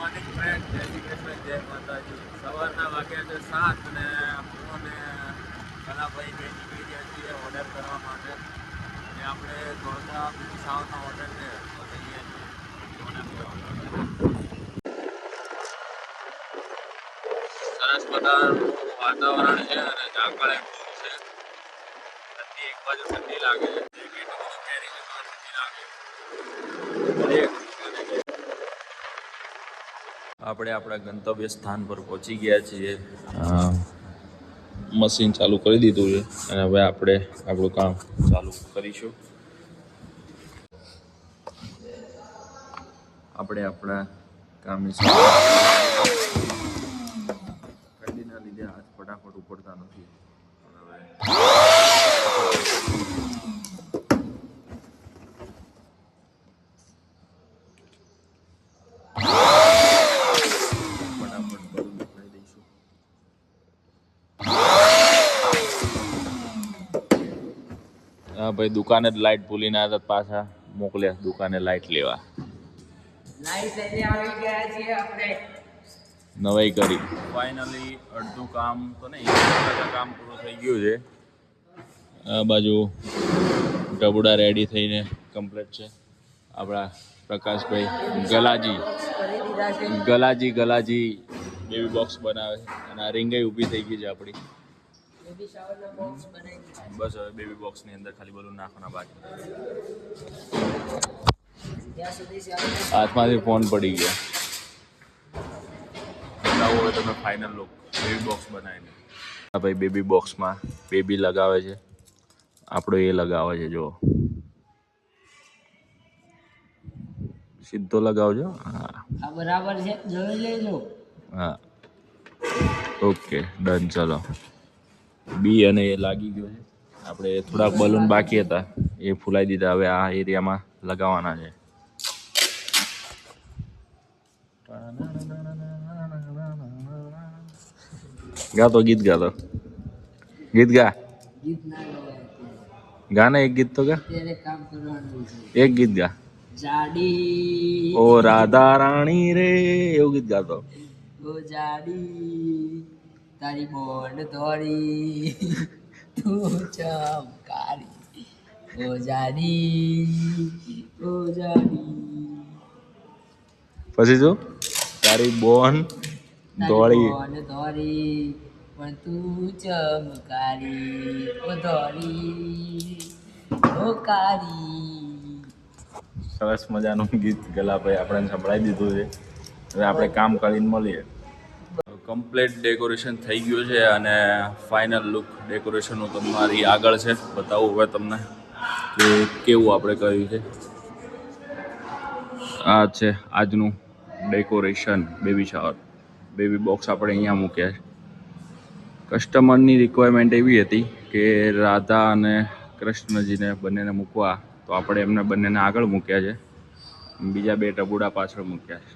Morning friend, જય શ્રી કૃષ્ણ, જય માતાજી. સવારના વાગ્યા છે 7 અને હું અને કલાભાઈ બે નીકળી ગયા છીએ ઓર્ડર કરવા માટે. અને આપણે ધોળકા બીજી સાવનો ઓર્ડર છે તો જઈએ સરસ મજાનું વાતાવરણ છે અને ઝાકળ એમ છે. ઠંડી એક બાજુ ઠંડી લાગે છે, કેરી ઠંડી લાગે. આપણે આપણા ગંતવ્ય સ્થાન પર પહોંચી ગયા છીએ. મશીન ચાલુ કરી દીધું છે અને હવે આપણે આપણું કામ ચાલુ કરીશું. આપણે આપણા કામની ઠંડીના લીધે હાથ ફટાફટ ઉપડતા નથી. હા ભાઈ, દુકાને જ લાઈટ ભૂલીને આવ્યા પાછા મોકલ્યા દુકાને લાઈટ લેવા. નવાઈ કરી. ફાઇનલી અડધું કામ તો નહીં, કામ પૂરું થઈ ગયું છે. આ બાજુ ઢબુડા રેડી થઈને કમ્પ્લીટ છે. આપણા પ્રકાશભાઈ ગલાજી બેબી બોક્સ બનાવે છે અને આ રીંગાઈ ઊભી થઈ ગઈ છે આપણી. બસ હવે બેબી બોક્સની અંદર ખાલી બલૂન નાખવાના બાકી. હાથમાંથી ફોન પડી ગયા. બતાવો હવે તમે ફાઇનલ લુક બેબી બોક્સ બનાવીને. હા ભાઈ, બેબી બોક્સમાં બેબી લગાવે છે, આપણો એ લગાવે છે. જો સીધો લગાવજો. હા બરાબર છે, જોઈ લેજો. હા ઓકે ડન. ચલો બી અને એ લાગી ગયો છે. આપણે થોડાક બલૂન બાકી હતા એ ફૂલાઈ દીધા. હવે આ એરિયામાં લગાવવાના છે. ગાતો ગીત ગાતો ગીત ગા ગાને એક ગીત તો ગા. એક ગીત ગા. જાડી ઓ રાધા રાણી રે, એવું ગીત ગાતો. ઓ જાડી તારી બોન્ડ ધોળી તું ચમકારી. ઓ જાડી ઓ જાડી. પછી શું? તારી બોન ધોળી ધોળી પણ તું ચમકારી. ઓ ધોળી ઓ કારી. સરસ મજાનું ગીત ગલાભાઈ આપણે સંભળાવી દીધું છે. હવે આપણે કામ કરીને મળીએ. કમ્પ્લીટ ડેકોરેશન થઈ ગયું છે અને ફાઇનલ લુક ડેકોરેશનનું તમારી આગળ છે. બતાવું હવે તમને કે કેવું આપણે કર્યું છે. આ છે આજનું decoration. Baby shower baby box આપણે અહીંયા મૂક્યા છે. કસ્ટમરની રિક્વાયરમેન્ટ એવી હતી કે રાધા અને કૃષ્ણજીને બંનેને મૂકવા, તો આપણે એમને બંનેને આગળ મૂક્યા છે. બીજા બે ટબુડા પાછળ મૂક્યા છે.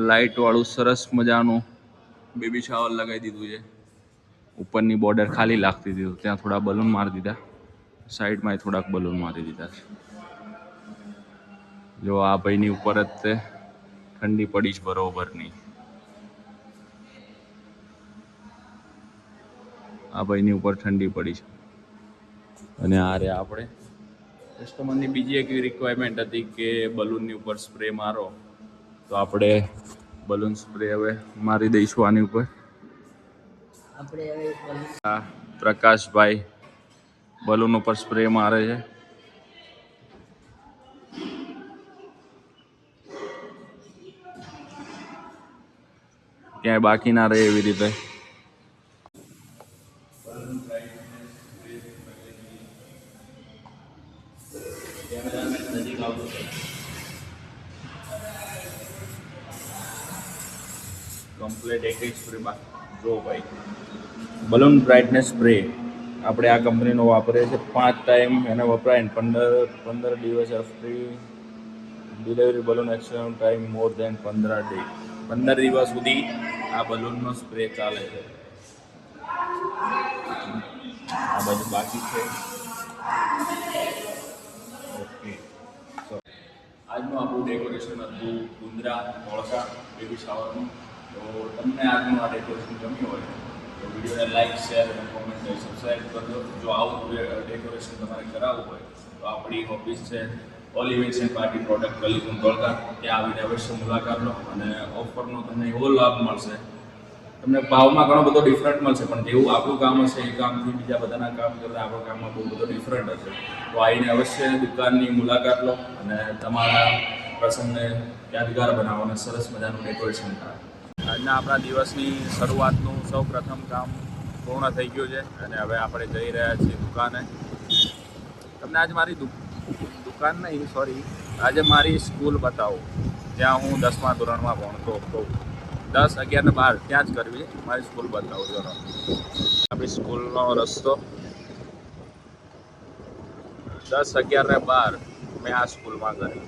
લાઇટવાળું સરસ મજાનું બેબી શાવર લગાવી દીધું છે. ઉપરની બોર્ડર ખાલી લાગતી હતી, ત્યાં થોડા બલૂન મારી દીધા. સાઈડમાં થોડાક બલૂન મારી દીધા છે. જો આ ભાઈની ઉપર જ તે ઠંડી પડી જ બરોબરની. આ ભાઈની ઉપર ઠંડી પડી છે. અને આ રે આપણે કસ્ટમરની બીજી એક રિક્વાયરમેન્ટ હતી કે બલૂનની ઉપર સ્પ્રે મારો, તો આપણે બલૂન સ્પ્રે હવે મારી દઈશું આની ઉપર. આ પ્રકાશભાઈ બલૂન ઉપર સ્પ્રે મારે છે. ક્યાંય બાકી ના રહે એવી રીતે. કમ્પ્લીટ એક સ્પ્રે જો ભાઈ બલૂન બ્રાઇટનેસ સ્પ્રે આપણે આ કંપનીનો વાપરીએ છીએ. 5 ટાઈમ એને વપરાય ને 15 દિવસ free delivery. Balloon exchange time more than 15 day. 15 દિવસ સુધી આ બલૂનનો સ્પ્રે ચાલે છે. આ બધું બાકી છે. ઓકે, આજનું આપણું ડેકોરેશન હતું કુંદરા મોળકા બેબી શાવરનું. તો તમને આજનું આ ડેકોરેશન ગમ્યું હોય તો વિડીયોને લાઇક શેર અને કોમેન્ટ અને સબસ્ક્રાઈબ કરજો. જો આવું ડેકોરેશન તમારે કરાવવું હોય તો આપણી ઓફિસ છે all events and party product Kalikund Dholka. ત્યાં આવીને અવશ્ય મુલાકાત લો અને ઓફરનો તમને એવો લાભ મળશે. તમને ભાવમાં ઘણો બધો ડિફરન્ટ મળશે, પણ જેવું આપણું કામ હશે એ કામથી બીજા બધાના કામ કરતાં આપણું કામમાં બહુ બધો ડિફરન્ટ હશે. તો આવીને અવશ્ય દુકાનની મુલાકાત લો અને તમારા પ્રસંગને યાદગાર બનાવો અને સરસ મજાનું ડેકોરેશન કરો. આજના આપણા દિવસની શરૂઆતનું સૌ પ્રથમ કામ પૂર્ણ થઈ ગયું છે અને હવે આપણે જઈ રહ્યા છીએ દુકાને. તમને આજે મારી દુકાન નહીં, સોરી, આજે મારી સ્કૂલ બતાવો જ્યાં હું 10મા ધોરણમાં ભણતો હતો. 10, 11 ને 12 ત્યાં જ કરવી છે મારી સ્કૂલ બતાવો. ચલો આપણી સ્કૂલનો રસ્તો 10, 11 ને 12 મેં આ સ્કૂલમાં કરી.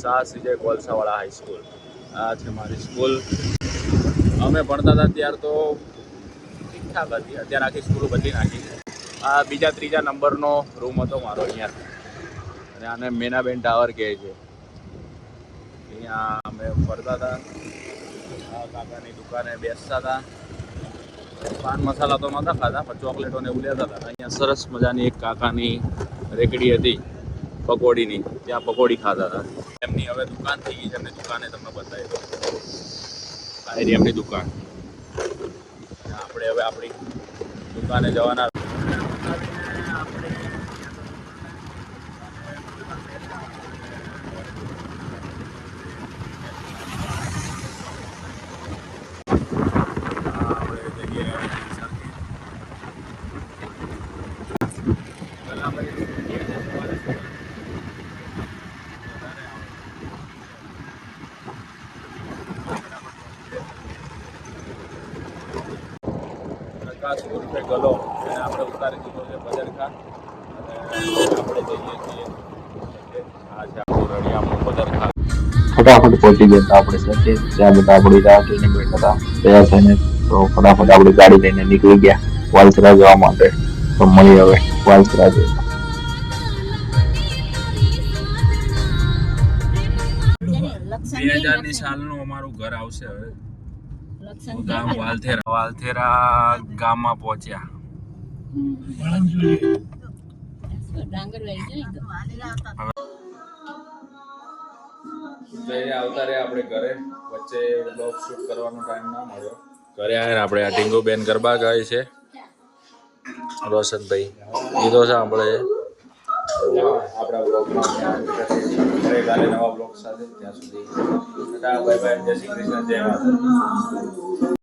Shah C J Kolsawala high school. આ છે મારી સ્કૂલ. અમે ભણતા હતા ત્યાર તો ઠીકઠાક હતી, અત્યારે આખી સ્કૂલો બદલી નાખી. આ બીજા 3જા નંબરનો રૂમ હતો મારો અહીંયા, અને આને મેનાબેન ટાવર કહે છે. અહીંયા અમે ફરતા હતા, આ કાકાની દુકાને બેસતા હતા. પાન મસાલા તો નહોતા ખાતા, પણ ચોકલેટોને એવું લેતા હતા. અહીંયા સરસ મજાની એક કાકાની રેકડી હતી પકોડીની, ત્યાં પકોડી ખાતા હતા. એમની હવે દુકાન થઈ ગઈ છે, એમની દુકાને તમને બતાવી દો. આ એરી એમની દુકાન. આપણે હવે આપણી દુકાને જવાના. ₹50 ગલો અને આપણે ઉતારી દીધો છે બદરખા અને આપણે જઈએ છીએ. આ છે આપણું રળિયામણું બદરખા. ફટાફટ પહોંચી ગયા આપણે સાથે. ત્યાં બધા આપણી રાહ જોઈને બેઠા હતા તૈયાર થઈને. તો ફટાફટ આપણી ગાડી લઈને નીકળી ગયા વાલસરા જવા માટે. તો મળી હવે વાલસરા જઈએ. 2000ની સાલનું અમારું ઘર આવશે હવે. ગામ વાલથેરા ગામમાં પહોંચ્યા. આવતા રહ્યા આપણે ઘરે. વચ્ચે બ્લોગ શૂટ કરવાનો ટાઈમ ના મળ્યો. ઘરે આવ્યા આપણે. આ ટીંગુબેન ગરબા ગાય છે, રોશનભાઈ ગીતો સાંભળે છે. આપણા બ્લોગમાં કાલે નવા બ્લોગ સાથે. ત્યાં સુધી બાય બાય. જય શ્રી કૃષ્ણ, જય માતા.